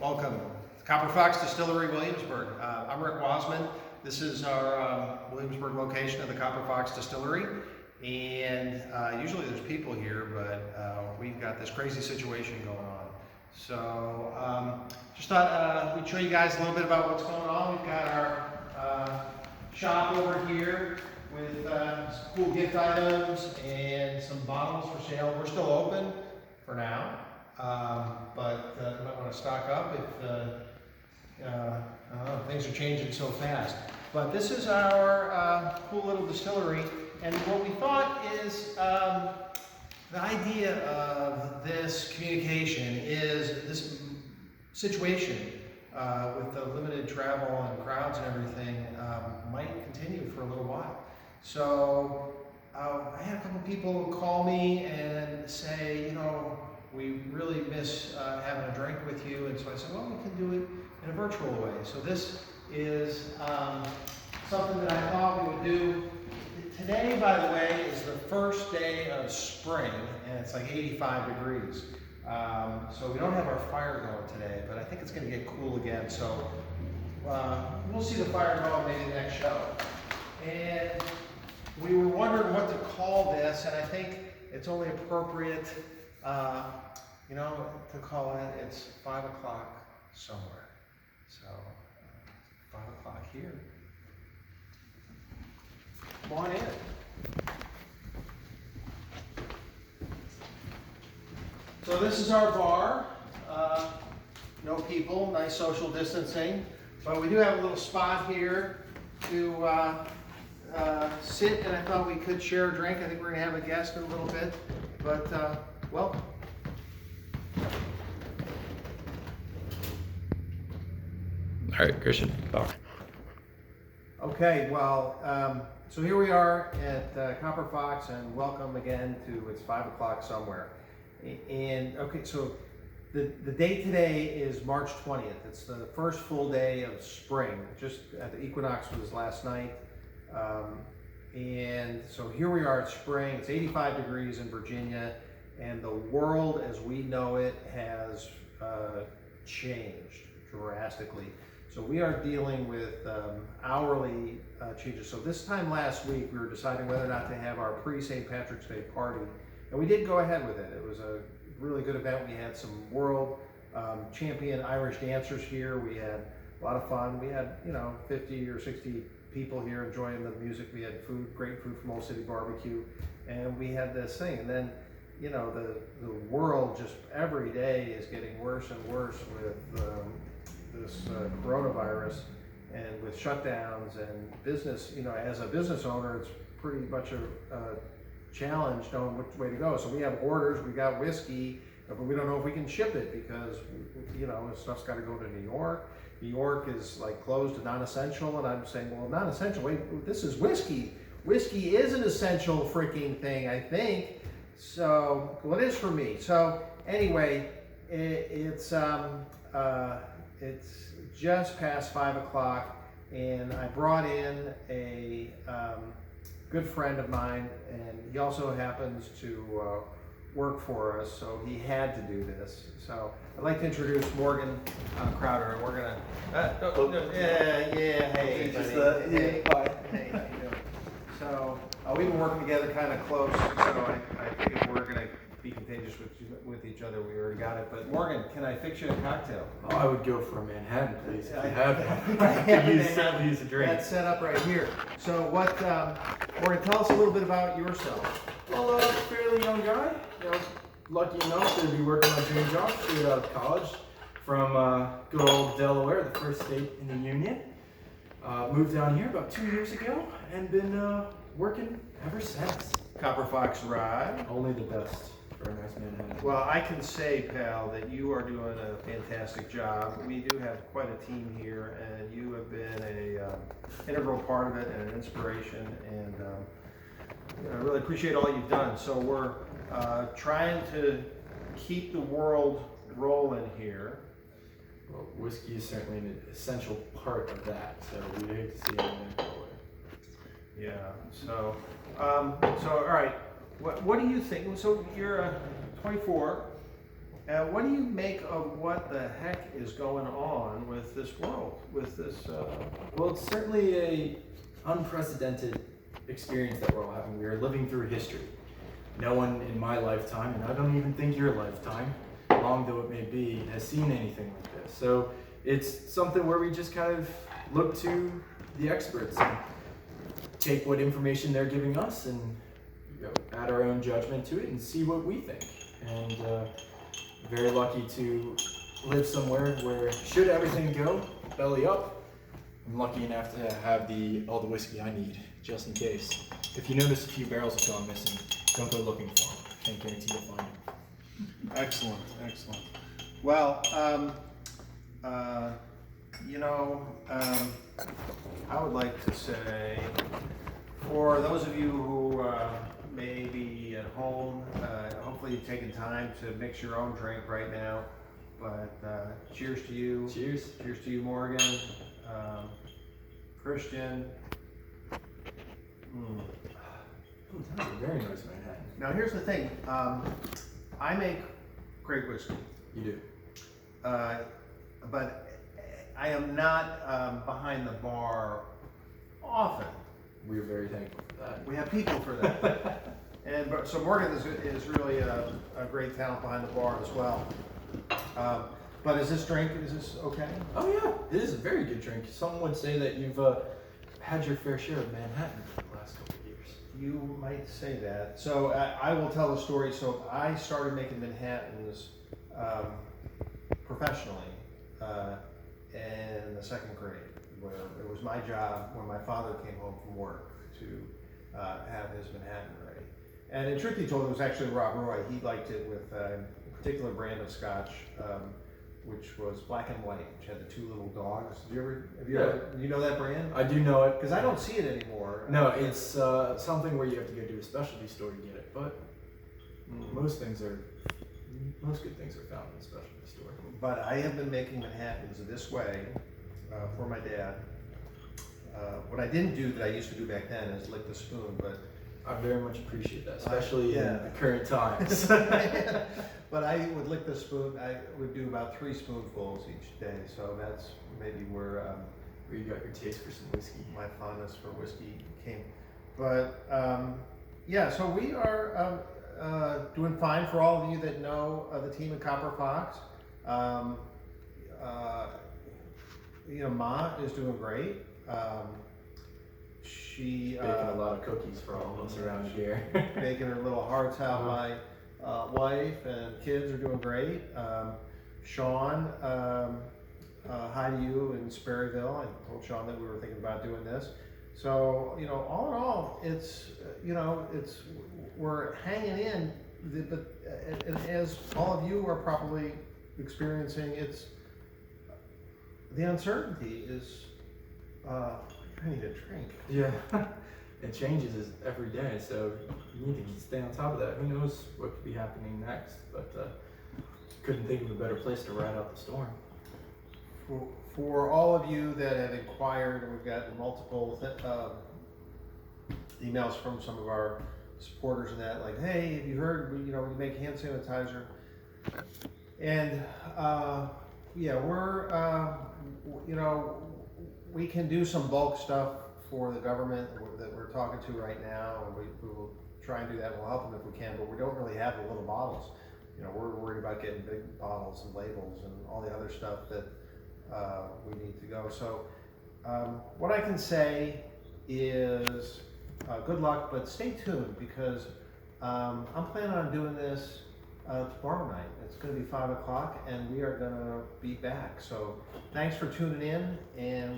Welcome. Copper Fox Distillery, Williamsburg. I'm Rick Wasmund. This is our Williamsburg location of the Copper Fox Distillery. And usually there's people here, but we've got this crazy situation going on. So just thought we'd show you guys a little bit about what's going on. We've got our shop over here with some cool gift items and some bottles for sale. We're still open for now, but you might want to stock up if things are changing so fast. But this is our cool little distillery, and what we thought is the idea of this communication is this situation with the limited travel and crowds and everything might continue for a little while. So I had a couple people call me and say, you know, we really miss having a drink with you. And so I said, well, we can do it in a virtual way. So this is something that I thought we would do. Today, by the way, is the first day of spring, and it's like 85 degrees. So we don't have our fire going today, but I think it's going to get cool again. So we'll see the fire going maybe next show. And we were wondering what to call this, and I think it's only appropriate, you know, to call it, it's 5 o'clock somewhere. So 5 o'clock here. Come on in. So this is our bar. No people, nice social distancing. But we do have a little spot here to sit, and I thought we could share a drink. I think we're going to have a guest in a little bit. But welcome. All right, Christian. Talk. Okay, well, so here we are at Copper Fox, and welcome again to It's 5 o'clock somewhere. And okay, so the day today is March 20th. It's the first full day of spring. Just at the equinox was last night. And so here we are at spring. It's 85 degrees in Virginia, and the world as we know it has changed drastically. So we are dealing with hourly changes. So this time last week, we were deciding whether or not to have our pre-St. Patrick's Day party. And we did go ahead with it. It was a really good event. We had some world champion Irish dancers here. We had a lot of fun. We had, you know, 50 or 60 people here enjoying the music. We had food, great food from Old City Barbecue. And we had this thing. And then, you know, the world just every day is getting worse and worse with this coronavirus and with shutdowns and business. You know, as a business owner, it's pretty much a challenge knowing which way to go. So we have orders, we got whiskey, but we don't know if we can ship it because, you know, stuff's got to go to New York. New York is like closed to non-essential, and I'm saying, well, non-essential, wait, this is whiskey. Whiskey is an essential freaking thing, I think. So, well, it is for me. So anyway, it's just past 5 o'clock, and I brought in a good friend of mine, and he also happens to work for us, so he had to do this. So I'd like to introduce Morgan Crowder, and we're gonna. Hey, buddy. Hey, how you doing? So we've been working together kind of close, so I think if we're gonna be contagious with each other, we already got it. But Morgan, can I fix you a cocktail? Oh, I would go for a Manhattan, please. If you have one. I could use a drink. That's set up right here. So what, Morgan, tell us a little bit about yourself. Well, fairly young guy. You know, lucky enough to be working my dream job straight out of college from good old Delaware, the first state in the Union. Moved down here about 2 years ago and been working ever since. Copper Fox Rod. Only the best for a nice Manhattan. Well, I can say, pal, that you are doing a fantastic job. We do have quite a team here, and you have been a integral part of it and an inspiration, and I really appreciate all you've done. So we're trying to keep the world rolling here. Well, whiskey is certainly an essential part of that, so we hate to see it in there. Yeah. So, all right. What do you think? So you're 24. What do you make of what the heck is going on with this world, with this? Well, it's certainly a unprecedented experience that we're all having. We are living through history. No one in my lifetime, and I don't even think your lifetime, long though it may be, has seen anything like this. So it's something where we just kind of look to the experts and take what information they're giving us and add our own judgment to it and see what we think. And very lucky to live somewhere where, should everything go belly up, I'm lucky enough to have all the whiskey I need, just in case. If you notice a few barrels have gone missing, don't go looking for them. Can't guarantee you'll find them. Excellent, excellent. Well, I would like to say, for those of you who may be at home, hopefully you've taken time to mix your own drink right now. But cheers to you. Cheers. Cheers to you, Morgan. Christian. Ooh, that's a very nice Manhattan. Now here's the thing. I make great whiskey. You do. But I am not behind the bar often. We're very thankful for that. We have people for that. So Morgan is really a great talent behind the bar as well. But is this okay? Oh yeah, it is a very good drink. Some would say that you've had your fair share of Manhattan for the last couple of years. You might say that. So I will tell the story. So I started making Manhattans professionally in the second grade, where it was my job when my father came home from work to have his Manhattan ready. And in truth be told, it was actually Rob Roy. He liked it with a particular brand of scotch, which was black and white, which had the two little dogs. Do you know that brand? I do know it. Because I don't see it anymore. No, it's something where you have to go to a specialty store to get it, but most good things are found in a specialty store. But I have been making Manhattans this way for my dad. What I didn't do that I used to do back then is lick the spoon, but I very much appreciate that, especially in the current times. But I would lick the spoon. I would do about 3 spoonfuls each day, so that's maybe where you got your taste for some whiskey. My fondness for whiskey came. But so we are doing fine. For all of you that know the team at Copper Fox, Ma is doing great. She baking a lot of cookies for all of us around here. Baking her little hearts out. My wife and kids are doing great. Sean, hi to you in Sperryville. I told Sean that we were thinking about doing this. So all in all, it's we're hanging in. And as all of you are probably experiencing, it's the uncertainty is. I need a drink. Yeah, it changes every day, so you need to stay on top of that. Who knows what could be happening next? But couldn't think of a better place to ride out the storm. For all of you that have inquired, and we've gotten multiple emails from some of our supporters and that, like, hey, have you heard? We make hand sanitizer, and we're we can do some bulk stuff for the government that we're talking to right now, and we will try and do that. We'll help them if we can, but we don't really have the little bottles. We're worried about getting big bottles and labels and all the other stuff that we need to go. So what I can say is good luck, but stay tuned, because I'm planning on doing this tomorrow night. It's going to be 5 o'clock, and we are going to be back. So thanks for tuning in, and we'll